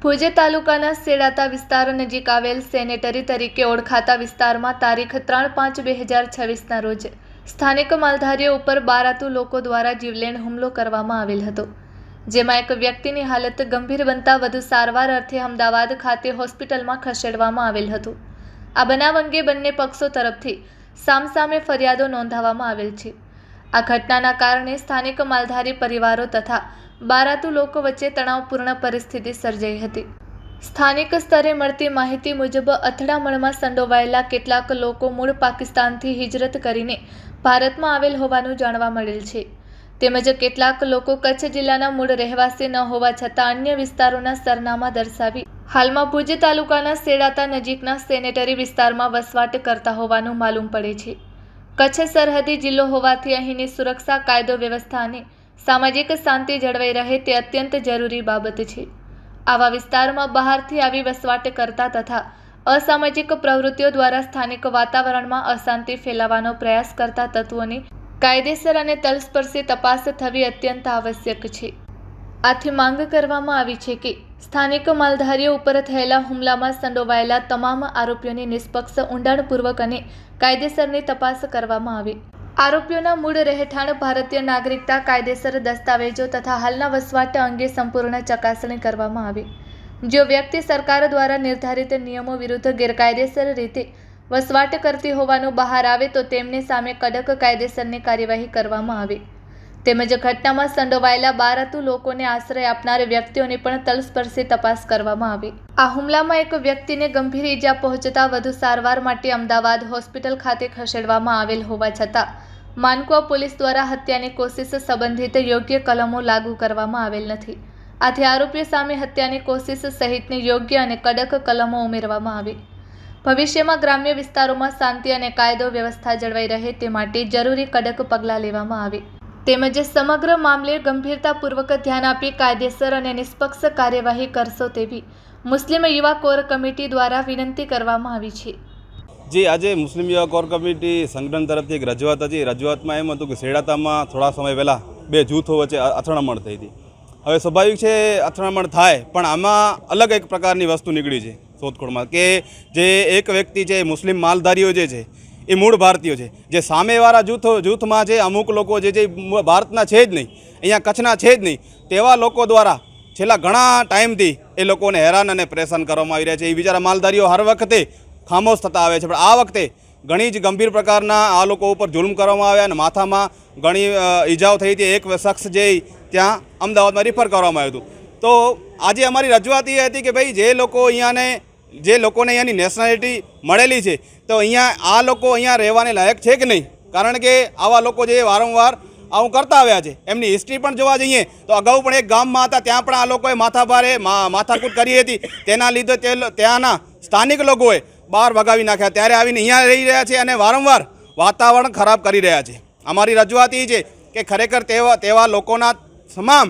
ભુજ તાલુકાના સેડાતા વિસ્તાર નજીક આવેલ સેનેટરી તરીકે ઓળખાતા વિસ્તારમાં તારીખ 3/5/2026ના રોજ સ્થાનિક માલધારીઓ ઉપર બારાતુ લોકો દ્વારા જીવલેણ હુમલો કરવામાં આવેલ હતો, જેમાં એક વ્યક્તિની હાલત ગંભીર બનતા વધુ સારવાર અર્થે અમદાવાદ ખાતે હોસ્પિટલમાં ખસેડવામાં આવેલ હતું। આ બનાવ અંગે બંને પક્ષો તરફથી સામસામે ફરિયાદો નોંધાવવામાં આવેલ છે। આ ઘટનાના કારણે સ્થાનિક માલધારી પરિવારો તથા બારાતુ લોકો વચ્ચે તણાવપૂર્ણ પરિસ્થિતિ સર્જાઈ હતી। સ્થાનિક સ્તરે મળતી માહિતી મુજબ અથડામણમાં સંડોવાયેલા કેટલાક લોકો મૂળ પાકિસ્તાનથી હિજરત કરીને ભારતમાં આવેલ હોવાનું જાણવા મળેલ છે, તેમજ કેટલાક લોકો કચ્છ જિલ્લાના મૂળ રહેવાસી ન હોવા છતાં અન્ય વિસ્તારોના સરનામા દર્શાવી હાલમાં ભુજ તાલુકાના સેડાતા નજીકના સેનેટરી વિસ્તારમાં વસવાટ કરતા હોવાનું માલુમ પડે છે। કચ્છ સરહદી જિલ્લો હોવાથી અહીંની સુરક્ષા, કાયદો વ્યવસ્થા અને સામાજિક શાંતિ જળવાઈ રહે તે અત્યંત જરૂરી બાબત છે। આવા વિસ્તારમાં બહારથી આવી વસવાટ કરતા તથા અસામાજિક પ્રવૃત્તિઓ દ્વારા સ્થાનિક વાતાવરણમાં અશાંતિ ફેલાવવાનો પ્રયાસ કરતા તત્વોની કાયદેસર અને તલસ્પર્શી તપાસ થવી અત્યંત આવશ્યક છે। આથી માંગ કરવામાં આવી છે કે સ્થાનિક માલધારીઓ ઉપર થયેલા હુમલામાં સંડોવાયેલા તમામ આરોપીઓની નિષ્પક્ષ, ઊંડાણપૂર્વક અને કાયદેસરની તપાસ કરવામાં આવે। આરોપીઓના મૂળ રહેઠાણ, ભારતીય નાગરિકતા, કાયદેસર દસ્તાવેજો તથા હાલના વસવાટ અંગે સંપૂર્ણ ચકાસણી કરવામાં આવે। જો વ્યક્તિ સરકાર દ્વારા નિર્ધારિત નિયમો વિરુદ્ધ ગેરકાયદેસર રીતે વસવાટ કરતી હોવાનું બહાર આવે તો તેમની સામે કડક કાયદેસરની કાર્યવાહી કરવામાં આવે, તેમજ ઘટનામાં સંડોવાયેલા બારાતુ લોકોને આશ્રય આપનાર વ્યક્તિઓની પણ તલસ્પર્શી તપાસ કરવામાં આવે। આ હુમલામાં એક વ્યક્તિને ગંભીર ઈજા પહોંચતા વધુ સારવાર માટે અમદાવાદ હોસ્પિટલ ખાતે ખસેડવામાં આવેલ હોવા છતાં માનકુવા પોલીસ દ્વારા હત્યાની કોશિશ સંબંધિત યોગ્ય કલમો લાગુ કરવામાં આવેલ નથી। આથી આરોપીઓ સામે હત્યાની કોશિશ સહિતની યોગ્ય અને કડક કલમો ઉમેરવામાં આવે। ભવિષ્યમાં ગ્રામ્ય વિસ્તારોમાં શાંતિ અને કાયદો વ્યવસ્થા જળવાઈ રહે તે માટે જરૂરી કડક પગલાં લેવામાં આવે, તેમજ સમગ્ર મામલે ગંભીરતાપૂર્વક ધ્યાન આપી કાયદેસર અને નિષ્પક્ષ કાર્યવાહી કરશો તેવી મુસ્લિમ યુવા કોર કમિટી દ્વારા વિનંતી કરવામાં આવી છે। जी, आज मुस्लिम युवा कोर कमिटी संगठन तरफ एक रजूआत थी। रजूआत में एम हतुं कि सेडातामां थोड़ा समय पहला बे जूथों वच्चे અથડામણ થઈ હતી। હવે સ્વાભાવિક છે અથડામણ થાય, પણ આમાં અલગ એક પ્રકારની વસ્તુ નીકળી છે શોધખોળમાં કે જે એક વ્યક્તિ છે મુસ્લિમ માલધારીઓ જે છે એ મૂળ ભારતીયો છે, જે સામેવાળા જૂથમાં છે અમુક લોકો જે છે ભારતના છે જ નહીં, અહીંયા કચ્છના છે જ નહીં, તેવા લોકો દ્વારા છેલ્લા ઘણા ટાઈમથી એ લોકોને હેરાન અને પરેશાન કરવામાં આવી રહ્યા છે। એ બિચારા માલધારીઓ હર વખતે ખામોશ થતા આવે છે, પણ આ વખતે ઘણી જ ગંભીર પ્રકારના આ લોકો ઉપર જુલ્મ કરવામાં આવ્યા અને માથામાં ઘણી ઈજાઓ થઈ હતી। એક શખ્સ જે ત્યાં અમદાવાદમાં રિફર કરવામાં આવ્યું હતું। તો આજે અમારી રજૂઆત એ હતી કે ભાઈ જે લોકોને અહીંયાની નેશનાલિટી મળેલી છે તો અહીંયા આ લોકો અહીંયા રહેવાને લાયક છે કે નહીં, કારણ કે આવા લોકો જે વારંવાર આવું કરતા આવ્યા છે, એમની હિસ્ટ્રી પણ જોવા જઈએ તો અગાઉ પણ એક ગામમાં હતા, ત્યાં પણ આ લોકોએ માથાકૂટ કરી હતી, તેના લીધે ત્યાંના સ્થાનિક લોકોએ બહાર ભગાવી નાખ્યા, ત્યારે આવીને અહીંયા રહી રહ્યા છે અને વારંવાર વાતાવરણ ખરાબ કરી રહ્યા છે। અમારી રજૂઆત એ છે કે ખરેખર તેવા લોકોના તમામ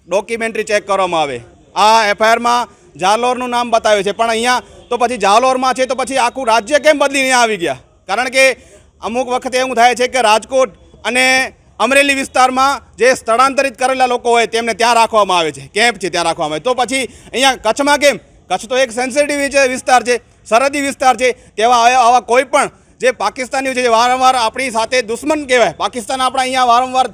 ડોક્યુમેન્ટરી ચેક કરવામાં આવે। આ એફઆઈઆરમાં જાલોરનું નામ બતાવે છે, પણ અહીંયા તો પછી જાલોરમાં છે તો પછી આખું રાજ્ય કેમ બદલીને આવી ગયા? કારણ કે અમુક વખતે એવું થાય છે કે રાજકોટ અને અમરેલી વિસ્તારમાં જે સ્થળાંતરિત કરેલા લોકો હોય તેમને ત્યાં રાખવામાં આવે છે, કેમ્પ છે ત્યાં રાખવામાં આવે, તો પછી અહીંયા કચ્છમાં કેમ? કચ્છ તો એક સેન્સિટિવ વિસ્તાર છે, સરહદી વિસ્તાર છે, તેવા આવા કોઈ પણ જે પાકિસ્તાનીઓ છે જે વારંવાર આપણી સાથે દુશ્મન કહેવાય, પાકિસ્તાન આપણા અહીંયા વારંવાર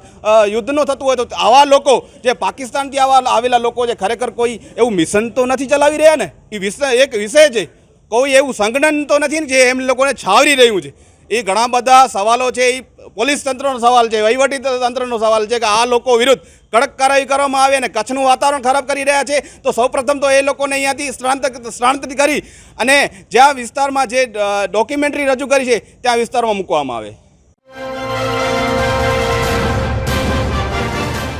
યુદ્ધનું થતું હોય, તો આવા લોકો જે પાકિસ્તાનથી આવેલા લોકો છે ખરેખર કોઈ એવું મિશન તો નથી ચલાવી રહ્યા ને? એ એક વિષય છે, કોઈ એવું સંગઠન તો નથી ને જે એમ લોકોને છાવરી રહ્યું છે? એ ઘણા બધા સવાલો છે, એ પોલીસ તંત્રનો સવાલ છે, વહીવટી તંત્રનો સવાલ છે કે આ લોકો વિરુદ્ધ કડક કાર્યવાહી કરવામાં આવે અને કચ્છનું વાતાવરણ ખરાબ કરી રહ્યા છે તો સૌપ્રથમ તો એ લોકોને અહીંયાથી સ્થળાંતરિત કરી અને જ્યાં વિસ્તારમાં જે ડોક્યુમેન્ટરી રજૂ કરી છે ત્યાં વિસ્તારમાં મૂકવામાં આવે।